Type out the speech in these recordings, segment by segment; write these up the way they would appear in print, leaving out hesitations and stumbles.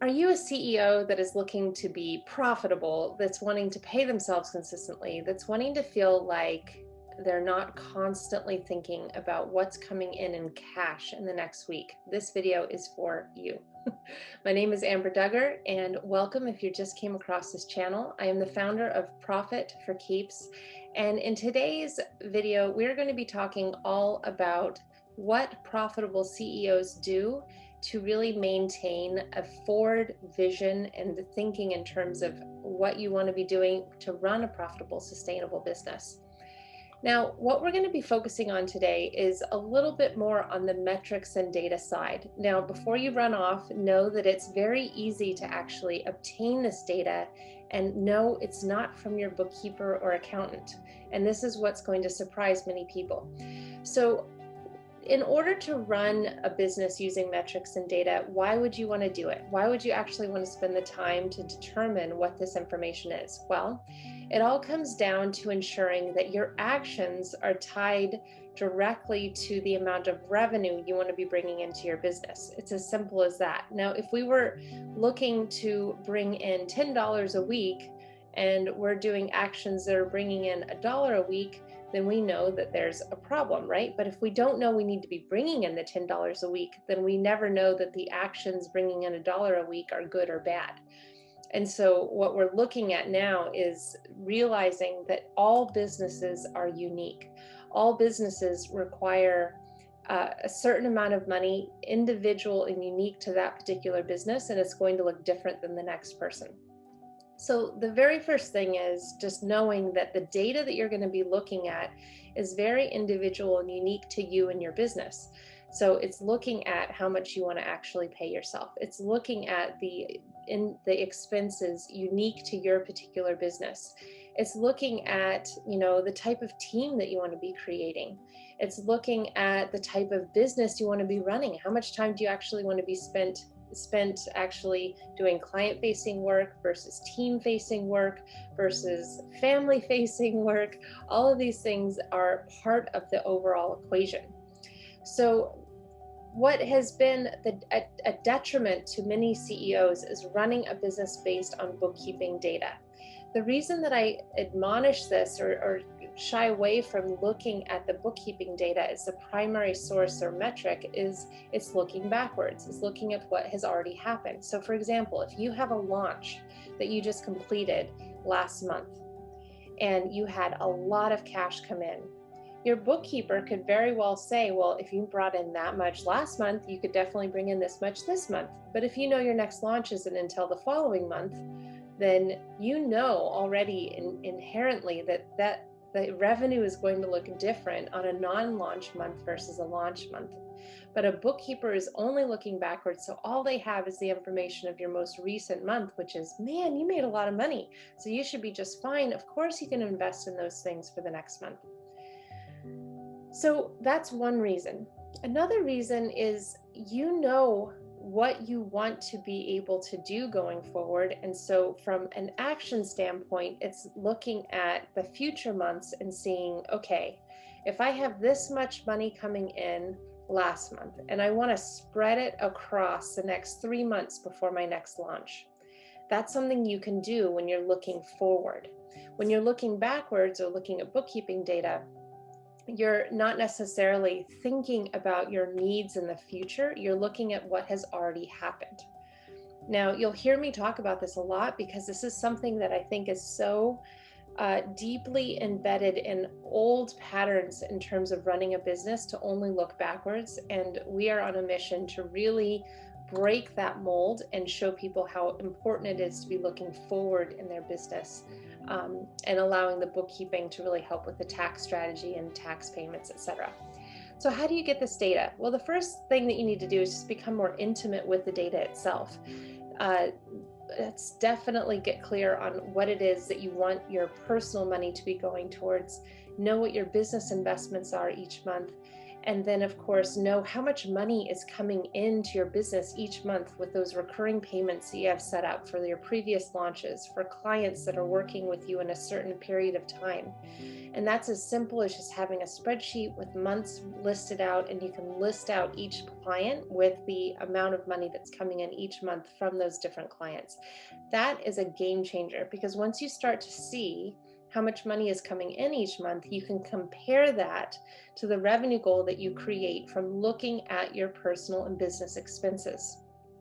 Are you a CEO that is looking to be profitable, that's wanting to pay themselves consistently, that's wanting to feel like they're not constantly thinking about what's coming in cash in the next week? This video is for you. My name is Amber Duggar, and welcome if you just came across this channel. I am the founder of Profit for Keeps, and in today's video, we're going to be talking all about what profitable CEOs do to really maintain a forward vision and the thinking in terms of what you want to be doing to run a profitable, sustainable business. Now, what we're going to be focusing on today is a little bit more on the metrics and data side. Now, before you run off, know that it's very easy to actually obtain this data, and no, it's not from your bookkeeper or accountant. And this is what's going to surprise many people. So in order to run a business using metrics and data, why would you want to do it? Why would you actually want to spend the time to determine what this information is? Well, it all comes down to ensuring that your actions are tied directly to the amount of revenue you want to be bringing into your business. It's as simple as that. Now, if we were looking to bring in $10 a week and we're doing actions that are bringing in $1 a week, then we know that there's a problem, right? But if we don't know we need to be bringing in the $10 a week, then we never know that the actions bringing in $1 a week are good or bad. And so what we're looking at now is realizing that all businesses are unique. All businesses require a certain amount of money, individual and unique to that particular business, and it's going to look different than the next person. So the very first thing is just knowing that the data that you're going to be looking at is very individual and unique to you and your business. So it's looking at how much you want to actually pay yourself. It's looking at the expenses unique to your particular business. It's looking at, the type of team that you want to be creating. It's looking at the type of business you want to be running. How much time do you actually want to be spent actually doing client-facing work versus team-facing work versus family-facing work? All of these things are part of the overall equation. So what has been a detriment to many CEOs is running a business based on bookkeeping data. The reason that I admonish this or shy away from looking at the bookkeeping data as the primary source or metric is it's looking backwards. It's looking at what has already happened. So for example, if you have a launch that you just completed last month and you had a lot of cash come in, your bookkeeper could very well say, well, if you brought in that much last month, you could definitely bring in this much this month. But if you know your next launch isn't until the following month, then you know already inherently that the revenue is going to look different on a non-launch month versus a launch month. But a bookkeeper is only looking backwards, so all they have is the information of your most recent month, which is, man, you made a lot of money, so you should be just fine. Of course you can invest in those things for the next month. So that's one reason. Another reason is what you want to be able to do going forward. And so from an action standpoint, it's looking at the future months and seeing, okay, if I have this much money coming in last month and I want to spread it across the next 3 months before my next launch, that's something you can do when you're looking forward. When you're looking backwards or looking at bookkeeping data, you're not necessarily thinking about your needs in the future. You're looking at what has already happened. Now, you'll hear me talk about this a lot because this is something that I think is so deeply embedded in old patterns in terms of running a business to only look backwards. And we are on a mission to really break that mold and show people how important it is to be looking forward in their business. And allowing the bookkeeping to really help with the tax strategy and tax payments, etc. So how do you get this data? Well, the first thing that you need to do is just become more intimate with the data itself. Let's definitely get clear on what it is that you want your personal money to be going towards. Know what your business investments are each month, And then, of course, know how much money is coming into your business each month with those recurring payments that you have set up for your previous launches, for clients that are working with you in a certain period of time. And that's as simple as just having a spreadsheet with months listed out, and you can list out each client with the amount of money that's coming in each month from those different clients. That is a game changer, because once you start to see how much money is coming in each month, you can compare that to the revenue goal that you create from looking at your personal and business expenses.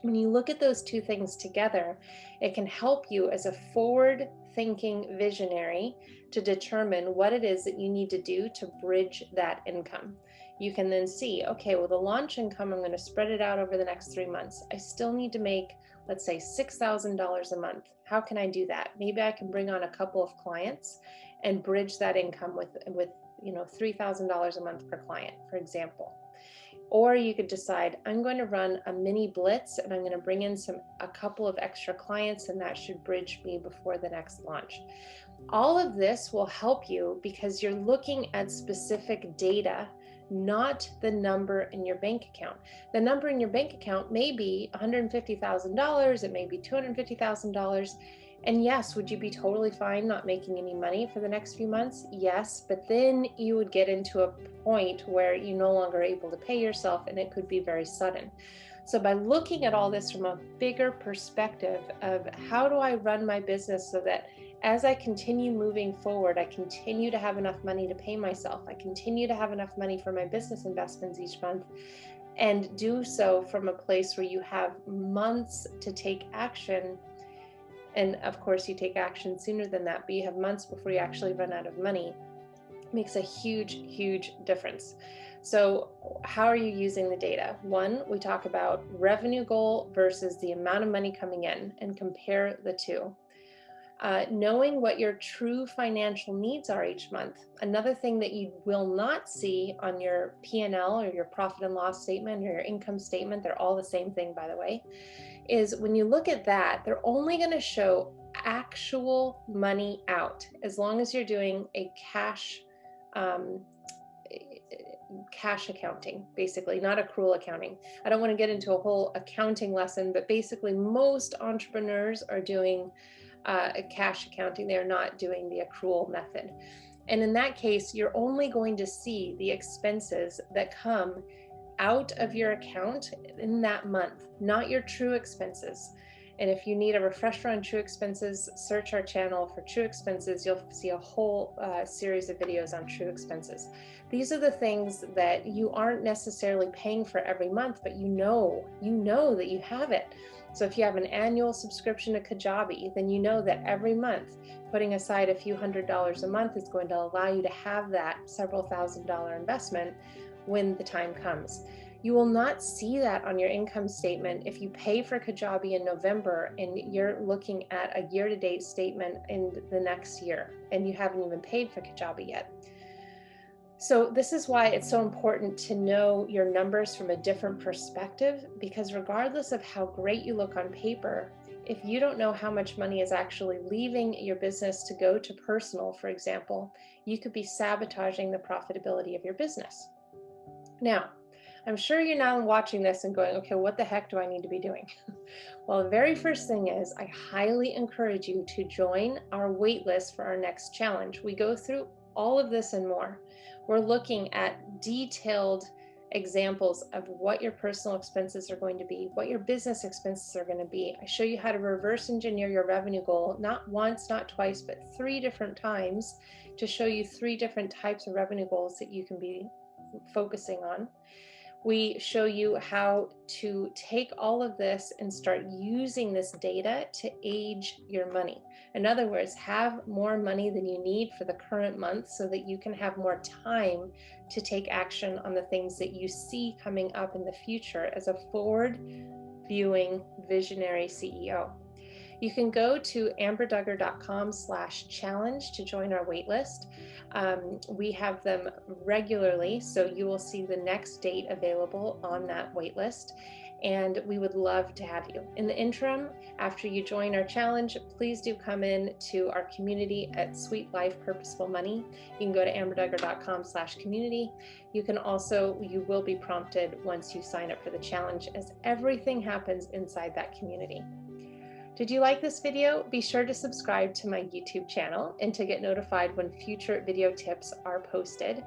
When you look at those two things together, it can help you as a forward thinking visionary to determine what it is that you need to do to bridge that income. You can then see, okay, well, the launch income, I'm going to spread it out over the next 3 months. I still need to make, let's say, $6,000 a month. How can I do that? Maybe I can bring on a couple of clients and bridge that income with $3,000 a month per client, for example. Or you could decide, I'm going to run a mini blitz and I'm going to bring in a couple of extra clients, and that should bridge me before the next launch. All of this will help you because you're looking at specific data, not the number in your bank account. The number in your bank account may be $150,000, it may be $250,000. And yes, would you be totally fine not making any money for the next few months? Yes, but then you would get into a point where you're no longer able to pay yourself, and it could be very sudden. So by looking at all this from a bigger perspective of how do I run my business so that as I continue moving forward, I continue to have enough money to pay myself, I continue to have enough money for my business investments each month, and do so from a place where you have months to take action. And of course, you take action sooner than that, but you have months before you actually run out of money. It makes a huge, huge difference. So how are you using the data? One, we talk about revenue goal versus the amount of money coming in and compare the two. Knowing what your true financial needs are each month. Another thing that you will not see on your P&L or your profit and loss statement or your income statement, they're all the same thing, by the way, is when you look at that, they're only going to show actual money out, as long as you're doing a cash accounting, basically, not accrual accounting. I don't want to get into a whole accounting lesson, but basically most entrepreneurs are doing cash accounting. They're not doing the accrual method. And in that case, you're only going to see the expenses that come out of your account in that month, not your true expenses. And if you need a refresher on true expenses, search our channel for true expenses. You'll see a whole series of videos on true expenses. These are the things that you aren't necessarily paying for every month, but you know that you have it. So if you have an annual subscription to Kajabi, then you know that every month putting aside a few $100s a month is going to allow you to have that several $1,000 investment when the time comes. You will not see that on your income statement if you pay for Kajabi in November and you're looking at a year-to-date statement in the next year and you haven't even paid for Kajabi yet. So this is why it's so important to know your numbers from a different perspective, because regardless of how great you look on paper, if you don't know how much money is actually leaving your business to go to personal, for example, you could be sabotaging the profitability of your business. Now, I'm sure you're now watching this and going, okay, what the heck do I need to be doing? Well, the very first thing is I highly encourage you to join our waitlist for our next challenge. We go through all of this and more. We're looking at detailed examples of what your personal expenses are going to be, what your business expenses are going to be. I show you how to reverse engineer your revenue goal, not once, not twice, but 3 different times, to show you 3 different types of revenue goals that you can be focusing on. We show you how to take all of this and start using this data to age your money. In other words, have more money than you need for the current month so that you can have more time to take action on the things that you see coming up in the future as a forward viewing visionary CEO. You can go to amberduggar.com/challenge to join our waitlist. We have them regularly, so you will see the next date available on that waitlist. and we would love to have you. In the interim, after you join our challenge, please do come in to our community at Sweet Life Purposeful Money. You can go to amberduggar.com/community. You will be prompted once you sign up for the challenge, as everything happens inside that community. Did you like this video? Be sure to subscribe to my YouTube channel and to get notified when future video tips are posted.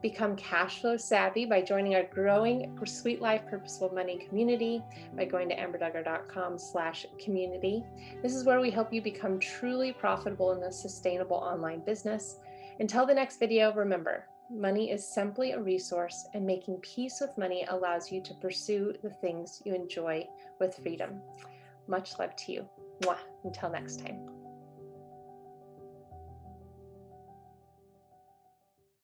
Become cash flow savvy by joining our growing Sweet Life Purposeful Money community by going to amberduggar.com/community. This is where we help you become truly profitable in a sustainable online business. Until the next video, remember, money is simply a resource, and making peace with money allows you to pursue the things you enjoy with freedom. Much love to you. Mwah. Until next time.